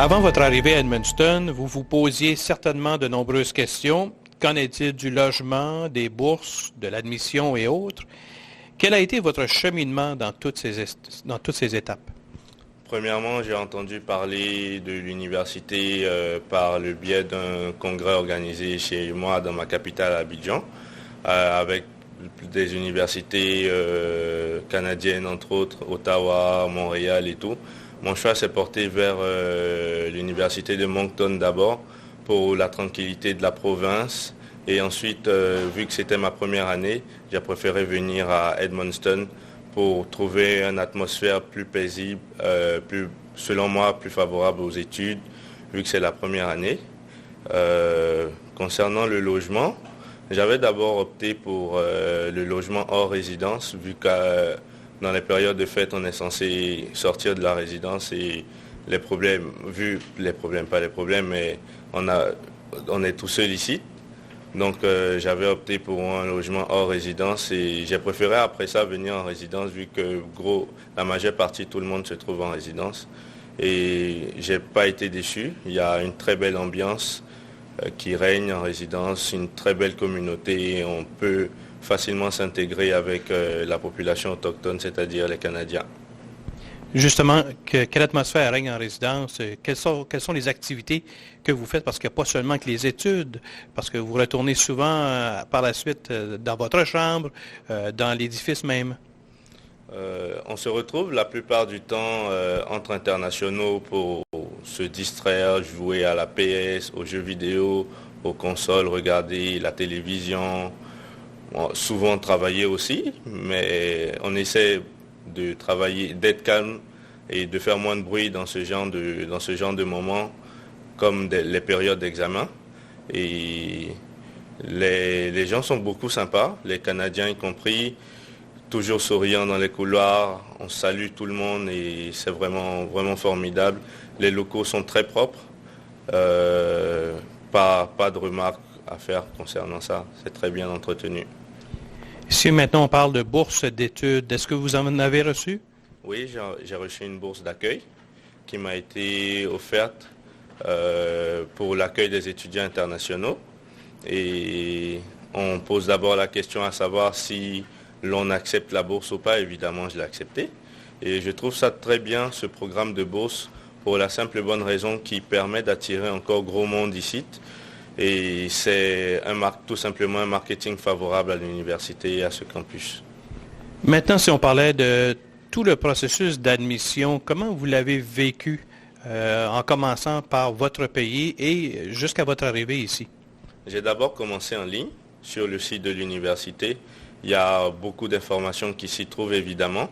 Avant votre arrivée à Edmundston, vous vous posiez certainement de nombreuses questions. Qu'en est-il du logement, des bourses, de l'admission et autres? Quel a été votre cheminement dans toutes ces étapes? Premièrement, j'ai entendu parler de l'université par le biais d'un congrès organisé chez moi dans ma capitale Abidjan, avec des universités canadiennes, entre autres, Ottawa, Montréal et tout. Mon choix s'est porté vers l'université de Moncton d'abord pour la tranquillité de la province. Et ensuite, vu que c'était ma première année, j'ai préféré venir à Edmundston pour trouver une atmosphère plus paisible, selon moi, plus favorable aux études, vu que c'est la première année. Concernant le logement, j'avais d'abord opté pour le logement hors résidence, vu que dans les périodes de fête, on est censé sortir de la résidence et les problèmes, mais on est tout seul ici. Donc j'avais opté pour un logement hors résidence et j'ai préféré après ça venir en résidence vu que la majeure partie, tout le monde se trouve en résidence. Et j'ai pas été déçu. Il y a une très belle ambiance qui règne en résidence, une très belle communauté et on peut facilement s'intégrer avec la population autochtone, c'est-à-dire les Canadiens. Justement, quelle atmosphère règne en résidence? Quelles sont les activités que vous faites? Parce qu'il n'y a pas seulement que les études, parce que vous retournez souvent par la suite dans votre chambre, dans l'édifice même. On se retrouve la plupart du temps entre internationaux pour se distraire, jouer à la PS, aux jeux vidéo, aux consoles, regarder la télévision, souvent travailler aussi, mais on essaie de travailler, d'être calme et de faire moins de bruit dans ce genre de moments comme les périodes d'examen. Et les gens sont beaucoup sympas, les Canadiens y compris, toujours souriants dans les couloirs, on salue tout le monde et c'est vraiment, vraiment formidable. Les locaux sont très propres, pas de remarques à faire concernant ça, c'est très bien entretenu. Si maintenant on parle de bourse d'études, est-ce que vous en avez reçu? Oui, j'ai reçu une bourse d'accueil qui m'a été offerte pour l'accueil des étudiants internationaux. Et on pose d'abord la question à savoir si l'on accepte la bourse ou pas. Évidemment, je l'ai accepté. Et je trouve ça très bien, ce programme de bourse, pour la simple et bonne raison qu'il permet d'attirer encore gros monde ici. Et c'est tout simplement un marketing favorable à l'université et à ce campus. Maintenant, si on parlait de tout le processus d'admission, comment vous l'avez vécu en commençant par votre pays et jusqu'à votre arrivée ici? J'ai d'abord commencé en ligne sur le site de l'université. Il y a beaucoup d'informations qui s'y trouvent évidemment.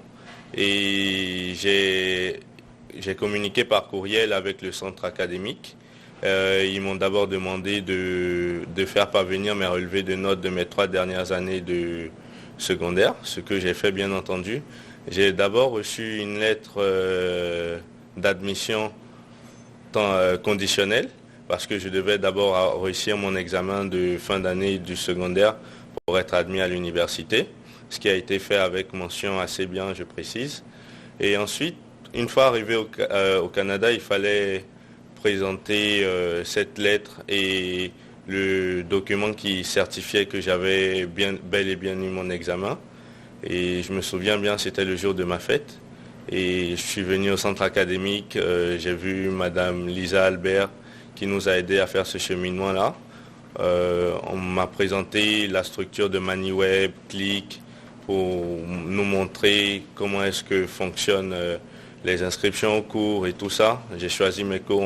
Et j'ai communiqué par courriel avec le centre académique. Ils m'ont d'abord demandé de faire parvenir mes relevés de notes de mes 3 dernières années de secondaire, ce que j'ai fait bien entendu. J'ai d'abord reçu une lettre d'admission conditionnelle parce que je devais d'abord réussir mon examen de fin d'année du secondaire pour être admis à l'université, ce qui a été fait avec mention assez bien, je précise. Et ensuite, une fois arrivé au Canada, il fallait présenter cette lettre et le document qui certifiait que j'avais bel et bien eu mon examen. Et je me souviens bien, c'était le jour de ma fête. Et je suis venu au centre académique, j'ai vu Madame Lisa Albert qui nous a aidés à faire ce cheminement-là. On m'a présenté la structure de ManiWeb, Click, pour nous montrer comment est-ce que fonctionnent les inscriptions aux cours et tout ça. J'ai choisi mes cours,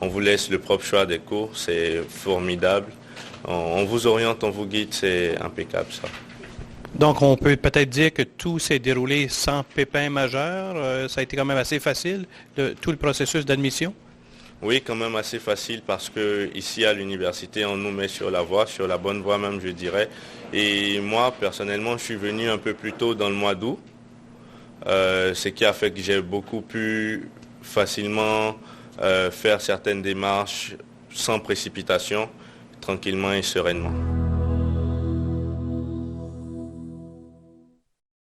on vous laisse le propre choix des cours, c'est formidable. On vous oriente, on vous guide, c'est impeccable ça. Donc on peut peut-être dire que tout s'est déroulé sans pépin majeur. Ça a été quand même assez facile, tout le processus d'admission? Oui, quand même assez facile parce que ici à l'université, on nous met sur la voie, sur la bonne voie même, je dirais. Et moi, personnellement, je suis venu un peu plus tôt dans le mois d'août, ce qui a fait que j'ai beaucoup pu facilement faire certaines démarches sans précipitation, tranquillement et sereinement.